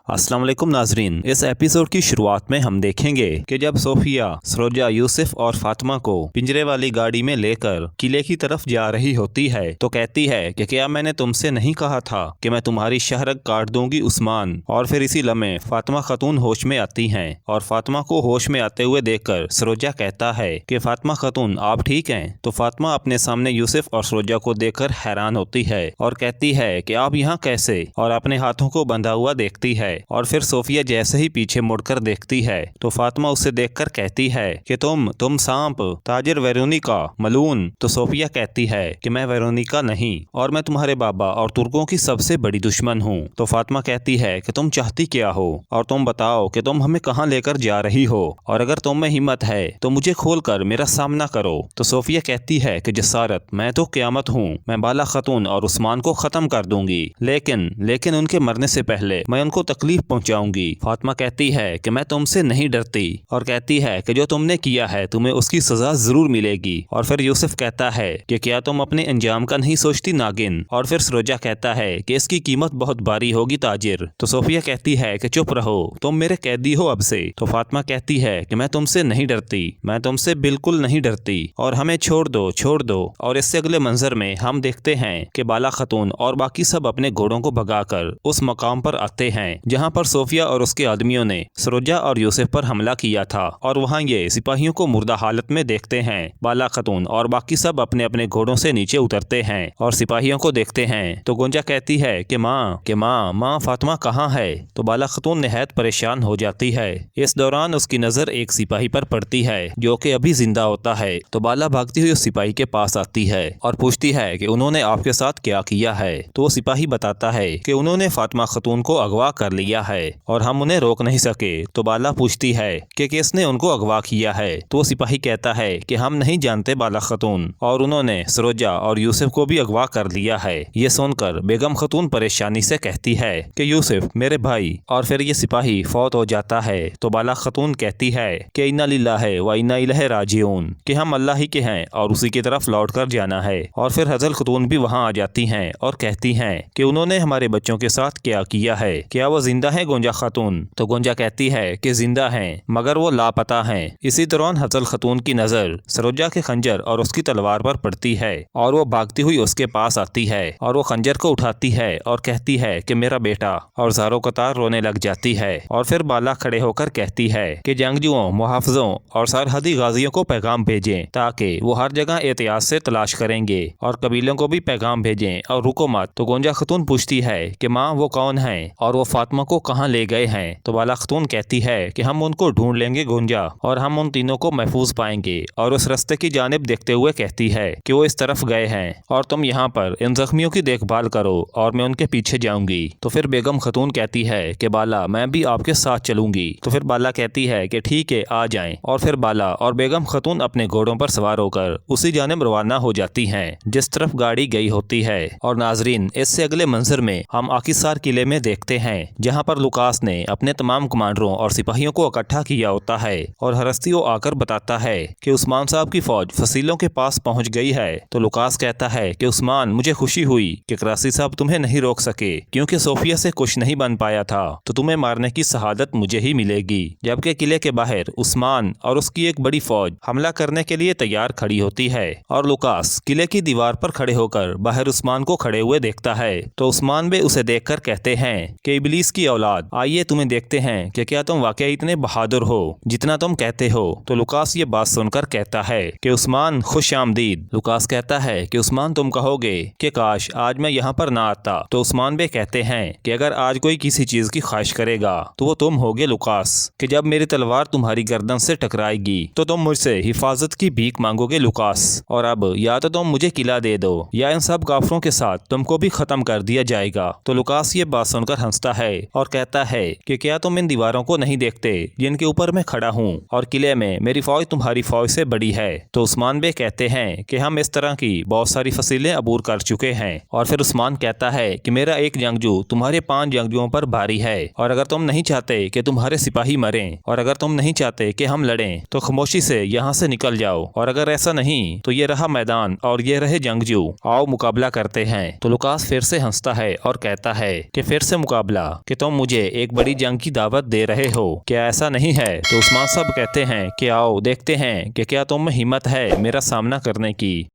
अस्सलाम वालेकुम नाजरीन, इस एपिसोड की शुरुआत में हम देखेंगे कि जब सोफिया सरोजा, यूसुफ और फातिमा को पिंजरे वाली गाड़ी में लेकर किले की तरफ जा रही होती है तो कहती है कि क्या मैंने तुमसे नहीं कहा था कि मैं तुम्हारी शहरग काट दूंगी उस्मान। और फिर इसी लम्हे फातिमा खातून होश में आती हैं और फातिमा को होश में आते हुए देखकर सरोजा कहता है कि फातिमा खातून आप ठीक हैं। तो फातिमा अपने सामने यूसुफ और सरोजा को देखकर हैरान होती है और कहती है कि आप यहाँ कैसे, और अपने हाथों को बंधा हुआ देखती है। और फिर सोफिया जैसे ही पीछे मुड़कर देखती है तो फातिमा उसे देखकर कहती है कि तुम सांप, ताजिर वेरोनिका, मलून। तो सोफिया कहती है कि मैं वेरोनिका नहीं और मैं तुम्हारे बाबा और तुर्कों की सबसे बड़ी दुश्मन हूँ। तो फातिमा कहती है कि तुम चाहती क्या हो और तुम बताओ कि तुम हमें कहाँ लेकर जा रही हो, और अगर तुम में हिम्मत है तो मुझे खोलकर मेरा सामना करो। तो सोफिया कहती है कि जसारत, मैं तो क़यामत हूँ, मैं बाला खातून और उस्मान को खत्म कर दूंगी, लेकिन उनके मरने से पहले मैं उनको तकलीफ पहुंचाऊंगी। फातिमा कहती है कि मैं तुमसे नहीं डरती और कहती है कि जो तुमने किया है तुम्हें उसकी सजा जरूर मिलेगी। और फिर यूसुफ कहता है कि क्या तुम अपने अंजाम का नहीं सोचती नागिन। और फिर सरोजा कहता है कि इसकी कीमत बहुत भारी होगी ताजिर। तो सोफिया कहती है कि चुप रहो, तुम मेरे कैदी हो अब से। तो फातिमा कहती है कि मैं तुमसे नहीं डरती, मैं तुमसे बिल्कुल नहीं डरती और हमें छोड़ दो। और इससे अगले मंजर में हम देखते हैं कि बाला खातून और बाकी सब अपने घोड़ों को भगाकर उस मकाम पर आते हैं जहां पर सोफिया और उसके आदमियों ने सरोजा और यूसुफ पर हमला किया था। और वहां ये सिपाहियों को मुर्दा हालत में देखते हैं। बाला खातून और बाकी सब अपने अपने घोड़ों से नीचे उतरते हैं और सिपाहियों को देखते हैं। तो गुंजा कहती है कि माँ फातिमा कहाँ है। तो बाला खातून निहायत परेशान हो जाती है। इस दौरान उसकी नजर एक सिपाही पर पड़ती है जो कि अभी जिंदा होता है। तो बाला भागती हुई उस सिपाही के पास आती है और पूछती है कि उन्होंने आपके साथ क्या किया है। तो वो सिपाही बताता है कि उन्होंने फातिमा खातून को अगवा कर लिया है और हम उन्हें रोक नहीं सके। तो बाला पूछती है कि किसने उनको अगवा किया है। तो वो सिपाही कहता है कि हम नहीं जानते बाला खातून, और उन्होंने सरोजा और यूसुफ को भी अगवा कर लिया है। ये सुनकर बेगम खातून परेशानी से कहती है कि यूसुफ मेरे भाई। और फिर ये सिपाही फौत हो जाता है। तो बाला खातून कहती है कि इन्ना लिल्लाहि व इन्ना इलैहि राजिऊन, कि हम अल्लाह ही के हैं और उसी की तरफ लौट कर जाना है। और फिर हजरत खातून भी वहाँ आ जाती हैं और कहती हैं कि उन्होंने हमारे बच्चों के साथ क्या किया है, क्या वो जिंदा है गोंजा खातून। तो गोंजा कहती है कि जिंदा हैं मगर वो लापता हैं। इसी दौरान हजरत खातून की नजर सरोजा के खंजर और उसकी तलवार पर पड़ती है और वो भागती हुई उसके पास आती है और वो खंजर को उठाती है और कहती है कि मेरा बेटा, और ज़ारो कतार रोने लग जाती है। और फिर बाला खड़े होकर कहती है कि जंगजुओं, मुहाफिजों और सरहदी गाजियों को पैगाम भेजें ताकि वो हर जगह एहतियात से तलाश करेंगे, और कबीलों को भी पैगाम भेजें और रुको मत। तो गोंजा खातून पूछती है कि माँ वो कौन है और वो फातिमा को कहाँ ले गए हैं। तो बाला खातून कहती है कि हम उनको ढूंढ लेंगे गोंजा, और हम उन तीनों को महफूज पाएंगे। और उस रास्ते की जानिब देखते हुए कहती है कि वो इस तरफ गए हैं और तुम यहाँ पर इन जख्मियों की देखभाल करो और मैं उनके पीछे जाऊंगी। तो फिर बेगम खातून कहती है कि बाला मैं भी आपके साथ चलूंगी। तो फिर बाला कहती है कि ठीक है आ जाएं। और फिर बाला और बेगम खातून अपने घोड़ों पर सवार होकर उसी जानिब रवाना हो जाती हैं जिस तरफ गाड़ी गई होती है। और नाजरीन, इससे अगले मंजर में हम आकिसार किले में देखते हैं जहाँ पर लुकास ने अपने तमाम कमांडरों और सिपाहियों को इकट्ठा किया होता है और हरस्तियों आकर बताता है कि उस्मान साहब की फौज फसीलों के पास पहुंच गई है। तो लुकास कहता है कि उस्मान, मुझे खुशी हुई कि करासी साहब तुम्हें नहीं रोक सके क्योंकि सोफिया से कुछ नहीं बन पाया था, तो तुम्हें मारने की शहादत मुझे ही मिलेगी। जबकि किले के बाहर उस्मान और उसकी एक बड़ी फौज हमला करने के लिए तैयार खड़ी होती है और लुकास किले की दीवार पर खड़े होकर बाहर उस्मान को खड़े हुए देखता है। तो उस्मान भी उसे देखकर कहते हैं कि इबलीस की औलाद, आइए तुम्हें देखते हैं कि क्या तुम वाकई इतने बहादुर हो जितना तुम कहते हो। तो लुकास ये बात सुनकर कहता है कि उस्मान खुश आमदीद। लुकास कहता है कि उस्मान तुम कहोगे कि काश आज मैं यहाँ पर ना आता। तो उस्मान भी कहते हैं कि अगर आज कोई किसी चीज की ख्वाहिश करेगा तो वो तुम होगे लुकास, कि जब मेरी तलवार तुम्हारी गर्दन से टकराएगी तो तुम मुझसे हिफाजत की भीख मांगोगे लुकास। और अब या तो तुम मुझे किला दे दो या इन सब काफरों के साथ तुमको भी खत्म कर दिया जाएगा। तो लुकास ये बात सुनकर हंसता है और कहता है कि क्या तुम इन दीवारों को नहीं देखते जिनके ऊपर मैं खड़ा हूँ, और किले में मेरी फौज तुम्हारी फौज से बड़ी है। तो उस्मान बे कहते हैं कि हम इस तरह की बहुत सारी फसीलें अबूर कर चुके हैं। और फिर उस्मान कहता है कि मेरा एक जंगजू तुम्हारे 5 जंगजुओं पर भारी है, और अगर तुम नहीं चाहते कि तुम्हारे सिपाही मरें और अगर तुम नहीं चाहते कि हम लड़ें तो खामोशी से यहाँ से निकल जाओ, और अगर ऐसा नहीं तो ये रहा मैदान और ये रहे जंगजू, आओ मुकाबला करते हैं। तो लुकास फिर से हंसता है और कहता है कि फिर से मुकाबला, कि तुम मुझे एक बड़ी जंग की दावत दे रहे हो, क्या ऐसा नहीं है? तो उस्मान साहब कहते हैं कि आओ देखते हैं कि क्या तुम में हिम्मत है मेरा सामना करने की।